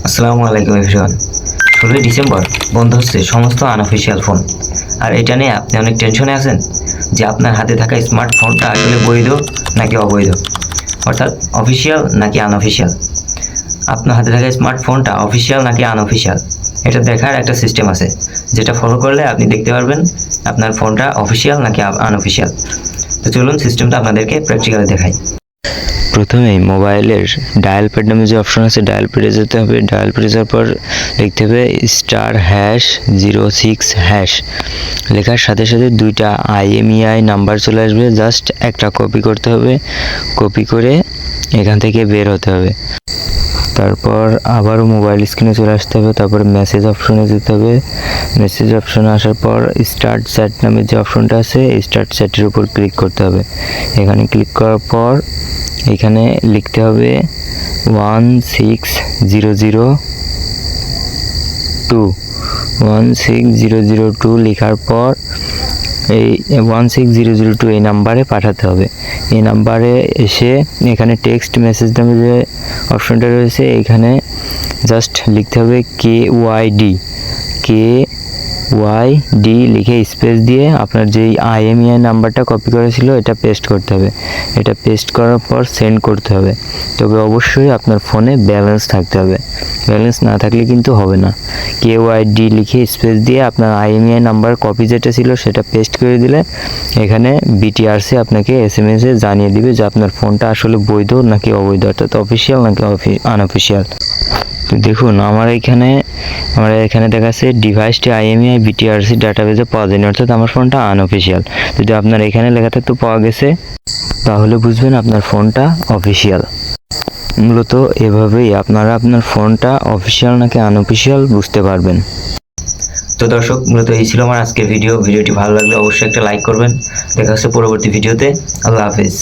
আসসালামু আলাইকুম everyone. 16 December বন্ধ হচ্ছে সমস্ত আনঅফিসিয়াল ফোন। আর এটা নিয়ে আপনি অনেক টেনশনে আছেন যে আপনার হাতে থাকা স্মার্টফোনটা আসলে বৈধ নাকি অবৈধ, অর্থাৎ অফিসিয়াল নাকি আনঅফিসিয়াল। আপনার হাতে থাকা স্মার্টফোনটা অফিসিয়াল নাকি আনঅফিসিয়াল এটা দেখার একটা সিস্টেম আছে, যেটা ফলো করলে আপনি দেখতে পারবেন আপনার ফোনটা অফিসিয়াল নাকি আনঅফিসিয়াল। তো চলুন সিস্টেমটা আপনাদেরকে প্র্যাকটিক্যালি দেখাই। প্রথমেই মোবাইলের ডায়াল প্যাড নামে যে অপশন আছে ডায়াল প্যাডে যেতে হবে। ডায়াল প্যাডে যাওয়ার পর লিখতে হবে *#06# লেখার সাথে সাথে দুইটা IMEI নাম্বার চলে আসবে। জাস্ট একটা কপি করতে হবে, কপি করে এখান থেকে বের হতে হবে। তারপর আবারও মোবাইল স্ক্রিনে চলে আসতে হবে। তারপরে মেসেজ অপশনে যেতে হবে। মেসেজ অপশনে আসার পর স্টার্ট চ্যাট নামে যে অপশনটা আছে স্টার্ট চ্যাটের উপর ক্লিক করতে হবে। এখানে ক্লিক করার পর এখানে লিখতে হবে 16002 লেখার পর এই 16002 এই নাম্বারে পাঠাতে হবে। এই নাম্বারে এসে এখানে টেক্সট মেসেজ নামে যে অপশনটা রয়েছে এখানে জাস্ট লিখতে হবে KYD লিখে স্পেস দিয়ে আপনার যেই IMEI নাম্বারটা কপি করেছিল এটা পেস্ট করতে হবে। এটা পেস্ট করার পর সেন্ড করতে হবে। তবে অবশ্যই আপনার ফোনে ব্যালেন্স থাকতে হবে, ব্যালেন্স না থাকলে কিন্তু হবে না। KYD লিখে স্পেস দিয়ে আপনার IMEI নাম্বার কপি যেটা ছিল সেটা পেস্ট করে দিলে এখানে BTRC আপনাকে SMS এ জানিয়ে দিবে যে আপনার ফোনটা আসলে বৈধ নাকি অবৈধ, অর্থাৎ অফিসিয়াল নাকি আনঅফিসিয়াল। তো দেখুন আমার এখানে দেখাচ্ছে ডিভাইসটি IMEI BTRC ডাটাবেজে পাওয়া যায়নি, অর্থাৎ আমার ফোনটা আনঅফিসিয়াল। যদি আপনার এখানে লেখা থাকতো পাওয়া গেছে তাহলে বুঝবেন আপনার ফোনটা অফিসিয়াল। মূলত এভাবেই আপনারা আপনার ফোনটা অফিসিয়াল নাকি আনঅফিসিয়াল বুঝতে পারবেন। তো দর্শক, মূলত এই ছিল আমার আজকের ভিডিওটি ভালো লাগলে অবশ্যই একটা লাইক করবেন। দেখা হচ্ছে পরবর্তী ভিডিওতে। আল্লাহ হাফেজ।